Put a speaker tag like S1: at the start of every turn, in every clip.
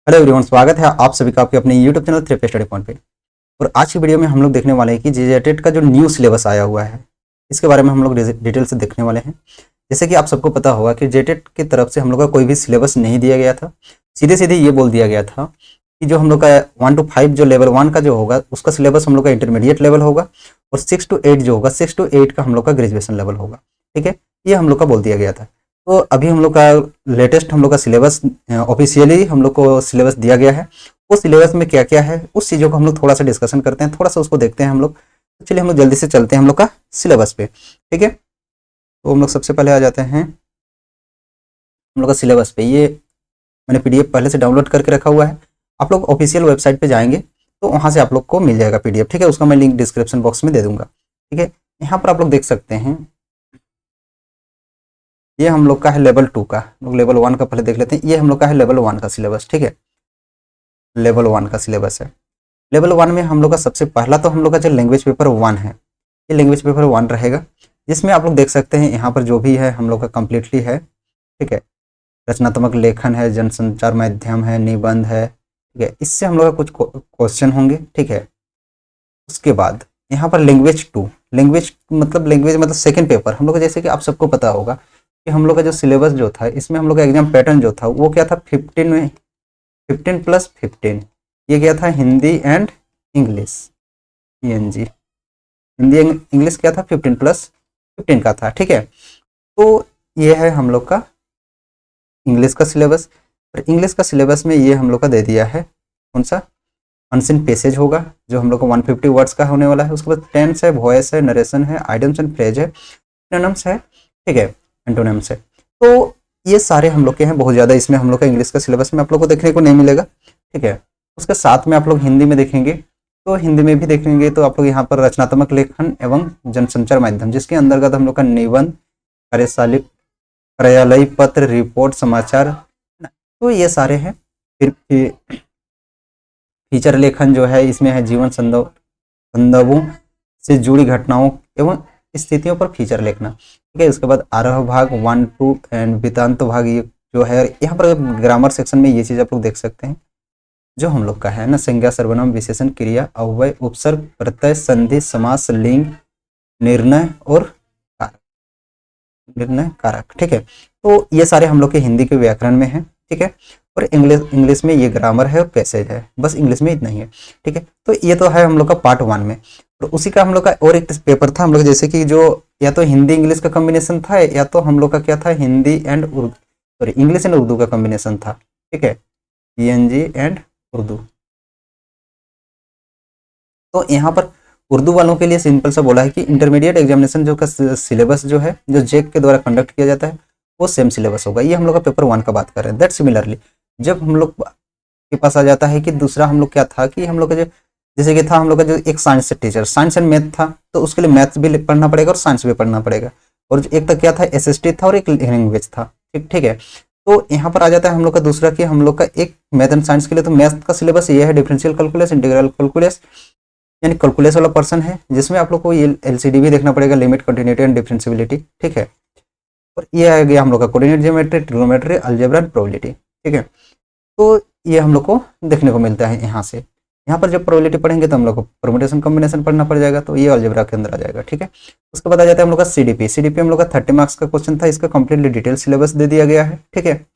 S1: Hello everyone, स्वागत है आप सभी का आपके अपने यूट्यूब चैनल 3 स्टडी पॉइंट पे। और आज की वीडियो में हम लोग देखने वाले हैं कि जेटेट का जो न्यू सिलेबस आया हुआ है इसके बारे में हम लोग डिटेल से देखने वाले हैं। जैसे कि आप सबको पता होगा कि जेटेट की तरफ से हम लोग का कोई भी सिलेबस नहीं दिया गया था। सीधे सीधे ये बोल दिया गया था कि जो हम लोग का 1 to 5 जो लेवल 1 का जो होगा उसका सिलेबस हम लोग का इंटरमीडिएट लेवल होगा, और 6 to 8 जो होगा 6 to 8 का हम लोग का ग्रेजुएशन लेवल होगा। ठीक है, ये हम लोग का बोल दिया गया था। तो अभी हम लोग का लेटेस्ट हम लोग का सिलेबस ऑफिशियली हम लोग को सिलेबस दिया गया है। उस सिलेबस में क्या क्या है उस चीज़ों को हम लोग थोड़ा सा डिस्कशन करते हैं, थोड़ा सा उसको देखते हैं हम लोग। तो चलिए हम लोग जल्दी से चलते हैं हम लोग का सिलेबस पे। ठीक है, तो हम लोग सबसे पहले आ जाते हैं हम लोग का सिलेबस पे। ये मैंने पीडीएफ पहले से डाउनलोड करके रखा हुआ है। आप लोग ऑफिशियल वेबसाइट पे जाएंगे तो वहाँ से आप लोग को मिल जाएगा पीडीएफ। ठीक है, उसका मैं लिंक डिस्क्रिप्शन बॉक्स में दे दूंगा। ठीक है, यहाँ पर आप लोग देख सकते हैं ये हम लोग का है लेवल 2 का। लोग लेवल 1 का पहले देख लेते हैं। ये हम लोग का है लेवल 1 का सिलेबस। ठीक है, लेवल 1 का सिलेबस है। लेवल 1 में हम लोग का सबसे पहला तो हम लोग का जो लैंग्वेज पेपर 1 है, ये लैंग्वेज पेपर 1 रहेगा, जिसमें आप लोग देख सकते हैं यहाँ पर जो भी है हम लोग का कम्प्लीटली है। ठीक है, रचनात्मक लेखन है, जनसंचार माध्यम है, निबंध है। ठीक है, इससे हम लोग का कुछ क्वेश्चन होंगे। ठीक है, उसके बाद यहाँ पर लैंग्वेज मतलब सेकंड पेपर हम लोग का, जैसे कि आप सबको पता होगा कि हम लोग का जो सिलेबस जो था इसमें हम लोग का एग्जाम पैटर्न जो था वो क्या था, 15+15। ये क्या था, Hindi and English, ENG Hindi English क्या था, 15+15 का था। ठीक है, तो ये है हम लोग का इंग्लिश का सिलेबस। और इंग्लिश का सिलेबस में ये हम लोग का दे दिया है कौन सा, अनसीन पैसेज होगा जो हम लोग को 150 वर्ड्स का होने वाला है। उसके बाद टेंस है, वॉइस है, नरेशन है, आइडम्स एंड फ्रेज है, सिनोनिम्स है। ठीक है, एंटोनिम्स है। तो ये सारे हम लोग के हैं, बहुत ज़्यादा इसमें हम लोग का इंग्लिश का सिलेबस में आप लोग को देखने को नहीं मिलेगा। ठीक है, उसके साथ में आप लोग हिंदी में देखेंगे तो हिंदी में भी देखेंगे तो आप लोग यहाँ पर रचनात्मक लेखन एवं जनसंचार माध्यम, जिसके अंतर्गत हम लोग का निबंध, कार्यशाली, कार्यालय पत्र, रिपोर्ट, समाचार, तो ये सारे हैं। फिर फीचर लेखन जो है इसमें है जीवन संदर्भों से जुड़ी घटनाओं एवं स्थितियों पर फीचर लिखना। ठीक है, उसके बाद आरह भाग 1 2 एंड वृत्तांत भाग ये जो है, यहाँ पर ग्रामर सेक्शन में ये चीज़ आप लोग देख सकते हैं जो हम लोग का है ना, संज्ञा, सर्वनाम, विशेषण, क्रिया, अव्यय, उपसर्ग, प्रत्यय, संधि, समास, लिंग, निर्णय और निर्णय कारक। ठीक है, तो ये सारे हम लोग के हिंदी के व्याकरण में है। ठीक है, और इंग्लिश में ये ग्रामर है और पैसेज है, बस इंग्लिश में इतना ही है। ठीक है, तो ये तो है हम लोग का पार्ट 1 में। और उसी का हम लोग का और एक पेपर था हम लोग, जैसे कि जो या तो हिंदी इंग्लिश का कॉम्बिनेशन था, या तो हम लोग का क्या था, Hindi and Urdu, sorry English and Urdu का कॉम्बिनेशन था। ठीक है, ENG एंड उर्दू। तो यहाँ पर उर्दू वालों के लिए सिंपल सा बोला है कि इंटरमीडिएट एग्जामिनेशन जो का सिलेबस जो है, जो जेक के द्वारा कंडक्ट किया जाता है, वो सेम सिलेबस होगा। ये हम लोग का पेपर 1 का बात कर रहे हैं। दैट सिमिलरली जब हम लोग के पास आ जाता है कि दूसरा हम लोग क्या था कि हम लोग का जो जैसे कि था हम लोग का जो एक साइंस से टीचर, साइंस एंड मैथ था, तो उसके लिए मैथ्स भी पढ़ना पड़ेगा और साइंस भी पढ़ना पड़ेगा। और एक तक क्या था, SST था और एक लैंग्वेज था। ठीक है, तो यहाँ पर आ जाता है हम लोग का दूसरा कि हम लोग का एक मैथ एंड साइंस के लिए तो मैथ का सिलेबस ये है, डिफरेंशियल कैलकुलस, इंटीग्रल कैलकुलस, यानी कैलकुलस वाला पर्सन है, जिसमें आप लोग को ये LCD भी देखना पड़ेगा, लिमिट, कंटिन्यूटी एंड डिफरेंशियबिलिटी। ठीक है, और ये आ गया हम लोग का coordinate geometry, trigonometry, algebra and probability. ठीक है, तो ये हम लोग को देखने को मिलता है यहाँ से। यहाँ पर जब प्रोबेबिलिटी पढ़ेंगे तो हम लोग को परमुटेशन कॉम्बिनेशन पढ़ना पड़ जाएगा, तो ये अलजेब्रा के अंदर आ जाएगा। ठीक है, उसके बाद आ जाता है हम लोग का CDP हम लोग का 30 मार्क्स का क्वेश्चन था, इसका कंप्लीटली डिटेल सिलेबस दे दिया गया है। ठीक है,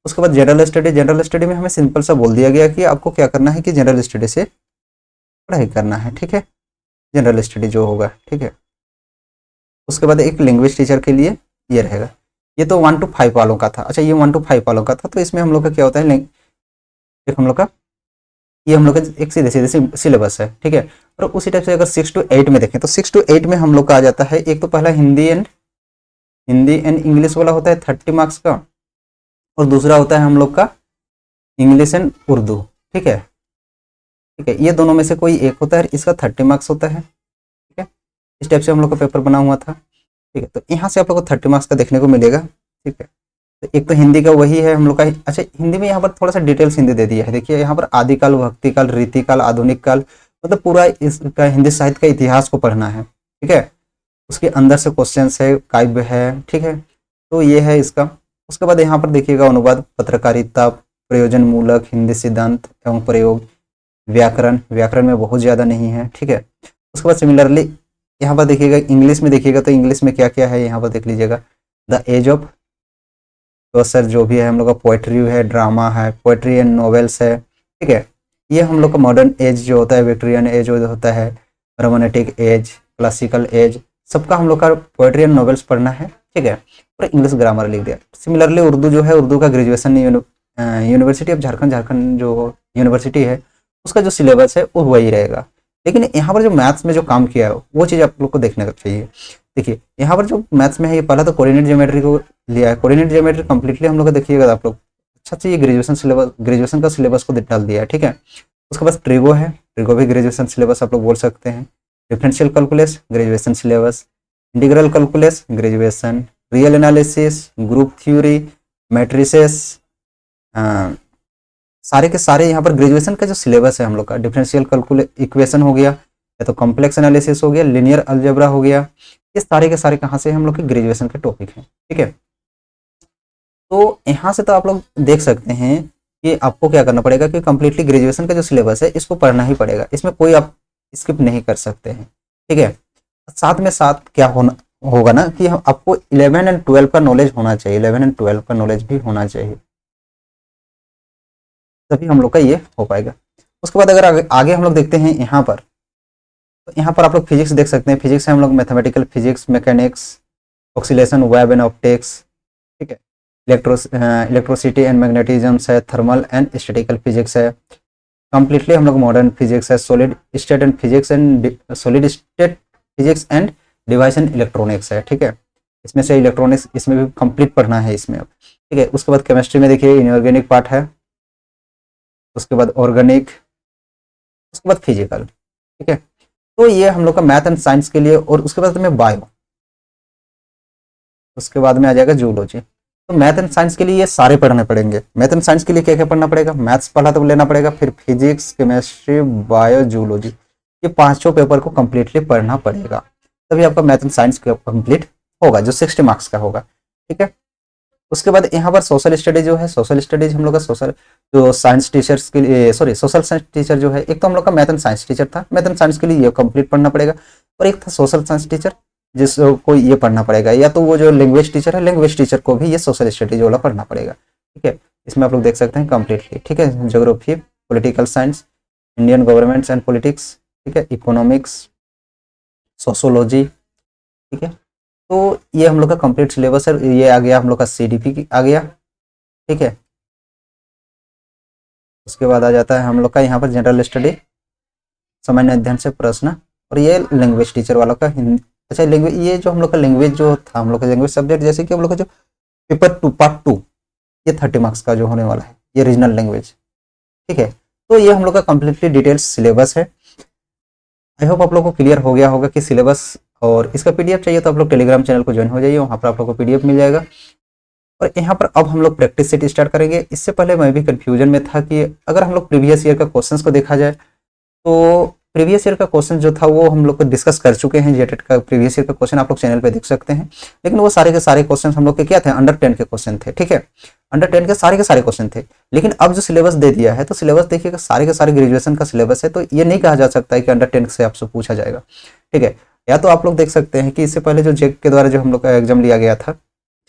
S1: उसके बाद जनरल स्टडी में हमें सिंपल सा बोल दिया गया कि आपको क्या करना है कि जनरल स्टडी से पढ़ाई करना है। ठीक है, जनरल स्टडी जो होगा। ठीक है, उसके बाद एक लैंग्वेज टीचर के लिए ये रहेगा। ये तो 1 to 5 वालों का था। अच्छा, ये 1 to 5 वालों का था, तो इसमें हम लोग का क्या होता है, एक हम लोग का ये हम लोग का एक सीधे सीधे सिलेबस है। ठीक है, और उसी टाइप से अगर 6 to 8 में देखें तो 6 to 8 में हम लोग का आ जाता है, एक तो पहला हिंदी एंड इंग्लिश वाला होता है 30 मार्क्स का, और दूसरा होता है हम लोग का इंग्लिश एंड उर्दू। ठीक है, ये दोनों में से कोई एक होता है, इसका 30 मार्क्स होता है। ठीक है, इस टाइप से हम लोग का पेपर बना हुआ था। ठीक है, तो यहाँ से आप लोग को 30 मार्क्स का देखने को मिलेगा। ठीक है, तो एक तो हिंदी का वही है हम लोग का। अच्छा, हिंदी में यहाँ पर थोड़ा सा डिटेल्स हिंदी दे दिया है। देखिए यहाँ पर आदिकाल, भक्तिकाल, रीतिकाल, आधुनिक काल, मतलब पूरा इसका हिंदी साहित्य का इतिहास को पढ़ना है। ठीक है, उसके अंदर से क्वेश्चंस है, काव्य है। ठीक है, तो ये है इसका। उसके बाद यहाँ पर देखिएगा अनुवाद, पत्रकारिता, प्रयोजनमूलक, हिंदी सिद्धांत एवं प्रयोग, व्याकरण, व्याकरण में बहुत ज़्यादा नहीं है, ठीक है। उसके बाद सिमिलरली यहाँ पर देखिएगा इंग्लिश में, देखिएगा तो इंग्लिश में क्या क्या है यहाँ पर देख लीजिएगा। द एज ऑफ, तो सर जो भी है हम लोग का पोएट्री है, ड्रामा है, पोएट्री एंड नॉवेल्स है, ठीक है। ये हम लोग का मॉडर्न एज जो होता है, विक्टोरियन एज जो होता है, रोमानेटिक एज, क्लासिकल एज, सबका हम लोग का पोएट्री एंड नॉवेल्स पढ़ना है, ठीक है। और इंग्लिश ग्रामर लिख दिया। सिमिलरली उर्दू जो है, उर्दू का ग्रेजुएशन यूनिवर्सिटी ऑफ झारखंड जो यूनिवर्सिटी है उसका जो सिलेबस है वो वही रहेगा। लेकिन यहाँ पर जो मैथ्स में जो काम किया है वो चीज़ आप लोग को देखने का चाहिए। देखिए यहाँ पर जो मैथ्स में है, ये पहला तो कोऑर्डिनेट ज्योमेट्री को लिया है। कोऑर्डिनेट ज्योमेट्री कंप्लीटली हम लोग का देखिएगा आप लोग अच्छा से, ये ग्रेजुएशन का सिलेबस को डाल दिया है, ठीक है। उसके बाद ट्रिगो है, ट्रिगो भी ग्रेजुएशन सिलेबस आप लोग बोल सकते हैं। Differential calculus graduation syllabus, integral calculus graduation, real analysis, group theory, matrices, सारे के सारे यहाँ पर ग्रेजुएशन का जो सिलेबस है हम लोग का, डिफरेंशियल कैलकुलस इक्वेशन हो गया, या तो कॉम्प्लेक्स एनालिसिस हो गया, लिनियर अलजेब्रा हो गया, ये सारे के सारे कहाँ से हम लोग के ग्रेजुएशन के टॉपिक हैं, ठीक है। तो यहाँ से तो आप लोग देख सकते हैं कि आपको क्या करना पड़ेगा कि कंप्लीटली ग्रेजुएशन का जो सिलेबस है इसको पढ़ना ही पड़ेगा, इसमें कोई आप स्किप नहीं कर सकते हैं, ठीक है। साथ में साथ क्या होगा ना कि हम आपको 11 एंड 12 का नॉलेज होना चाहिए, 11 एंड 12 का नॉलेज भी होना चाहिए, तभी हम लोग का ये हो पाएगा। उसके बाद अगर आगे हम लोग देखते हैं यहाँ पर, तो यहाँ पर आप लोग फिजिक्स देख सकते हैं। फिजिक्स है हम लोग mathematical physics, mechanics, oscillation, web and optics, ठीक है। इलेक्ट्रोसिटी एंड मैग्नेटिज्म है, थर्मल एंड स्टैटिकल फिजिक्स है। कंप्लीटली हम लोग मॉडर्न फिजिक्स है, solid state and physics and solid state physics and device and electronics है, ठीक है। इसमें से इलेक्ट्रॉनिक्स इसमें भी कंप्लीट पढ़ना है इसमें अब, ठीक है। उसके बाद केमिस्ट्री में देखिए इनऑर्गेनिक पार्ट है, उसके बाद ऑर्गेनिक, उसके बाद फिजिकल, ठीक है। तो ये हम लोग का मैथ एंड साइंस के लिए। और उसके बाद में बायो, उसके बाद में आ जाएगा जूलॉजी। तो मैथ एंड साइंस के लिए ये सारे पढ़ने पड़ेंगे। मैथ एंड साइंस के लिए क्या क्या पढ़ना पड़ेगा, मैथ्स पढ़ा तो लेना पड़ेगा, फिर फिजिक्स, केमिस्ट्री, बायो, जूलॉजी, ये पांचों पेपर को कंप्लीटली पढ़ना पड़ेगा, तभी आपका मैथ एंड साइंस कंप्लीट होगा, जो 60 मार्क्स का होगा, ठीक है। उसके बाद यहाँ पर सोशल स्टडीज जो है, सोशल स्टडीज हम लोग का सोशल जो साइंस टीचर्स के लिए, सॉरी सोशल साइंस टीचर जो है, एक तो हम लोग का मैथ एंड साइंस टीचर था, मैथ एंड साइंस के लिए ये कंप्लीट पढ़ना पड़ेगा, और एक था सोशल साइंस टीचर जिसको ये पढ़ना पड़ेगा, या तो वो जो लैंग्वेज टीचर है, लैंग्वेज टीचर को भी ये सोशल स्टडीज वाला पढ़ना पड़ेगा, ठीक है। इसमें आप लोग देख सकते हैं कंप्लीटली, ठीक है। Geography, political science, Indian governments and politics, ठीक है, इकोनॉमिक्स, सोशोलॉजी, ठीक है। तो ये हम लोग का कंप्लीट सिलेबस है। ये आ गया हम लोग का सीडीपी आ गया, ठीक है। उसके बाद आ जाता है हम लोग का यहाँ पर जनरल स्टडी, सामान्य अध्ययन से प्रश्न, और ये लैंग्वेज टीचर वालों का हिंदी। अच्छा लैंग्वेज, ये जो हम लोग का लैंग्वेज जो था, हम लोग का लैंग्वेज सब्जेक्ट, जैसे कि हम लोग का जो पेपर 2 पार्ट 2, ये 30 मार्क्स का जो होने वाला है, ये रीजनल लैंग्वेज, ठीक है। तो ये हम लोग का कंप्लीटली डिटेल्स सिलेबस है। आई होप आप लोग को क्लियर हो गया होगा कि सिलेबस, और इसका पीडीएफ चाहिए तो आप लोग टेलीग्राम चैनल को ज्वाइन हो जाइए, वहाँ पर आप लोग को पीडीएफ मिल जाएगा। और यहाँ पर अब हम लोग प्रैक्टिस सेट स्टार्ट करेंगे। इससे पहले मैं भी कंफ्यूजन में था कि अगर हम लोग प्रीवियस ईयर का क्वेश्चंस को देखा जाए, तो प्रीवियस ईयर का क्वेश्चन जो था वो हम लोग को डिस्कस कर चुके हैं। जेटेट का प्रीवियस ईयर का क्वेश्चन आप लोग चैनल पे देख सकते हैं, लेकिन वो सारे के सारे क्वेश्चन हम लोग के क्या थे, अंडर 10 के क्वेश्चन थे, ठीक है। अंडर 10 के सारे क्वेश्चन थे। लेकिन अब जो सिलेबस दे दिया है, तो सिलेबस देखिएगा सारे के सारे ग्रेजुएशन का सिलेबस है, तो ये नहीं कहा जा सकता है कि अंडर 10 से आपसे पूछा जाएगा, ठीक है। या तो आप लोग देख सकते हैं कि इससे पहले जो जेक के द्वारा जो हम लोग का एग्जाम लिया गया था,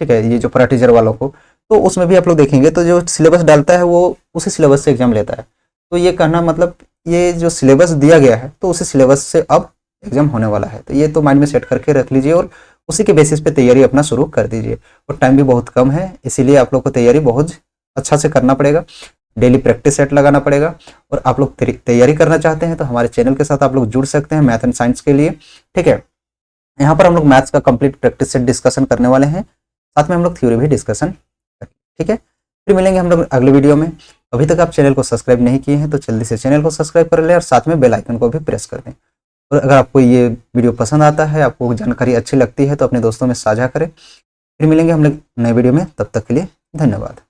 S1: ठीक है, ये जो पैरा टीचर वालों को, तो उसमें भी आप लोग देखेंगे तो जो सिलेबस डालता है वो उसी सिलेबस से एग्जाम लेता है। तो ये कहना मतलब ये जो सिलेबस दिया गया है तो उसी सिलेबस से अब एग्जाम होने वाला है। तो ये तो माइंड में सेट करके रख लीजिए और उसी के बेसिस पे तैयारी अपना शुरू कर दीजिए। और टाइम भी बहुत कम है, इसीलिए आप लोग को तैयारी बहुत अच्छा से करना पड़ेगा, डेली प्रैक्टिस सेट लगाना पड़ेगा। और आप लोग तैयारी करना चाहते हैं तो हमारे चैनल के साथ आप लोग जुड़ सकते हैं मैथ एंड साइंस के लिए, ठीक है। यहाँ पर हम लोग मैथ्स का कंप्लीट प्रैक्टिस सेट डिस्कशन करने वाले हैं, साथ में हम लोग थ्योरी भी डिस्कशन, ठीक है। फिर मिलेंगे हम लोग अगले वीडियो में। अभी तक आप चैनल को सब्सक्राइब नहीं किए हैं तो जल्दी से चैनल को सब्सक्राइब कर लें और साथ में बेल आइकन को भी प्रेस कर दें। और अगर आपको ये वीडियो पसंद आता है, आपको जानकारी अच्छी लगती है, तो अपने दोस्तों में साझा करें। फिर मिलेंगे हम लोग नए वीडियो में, तब तक के लिए धन्यवाद।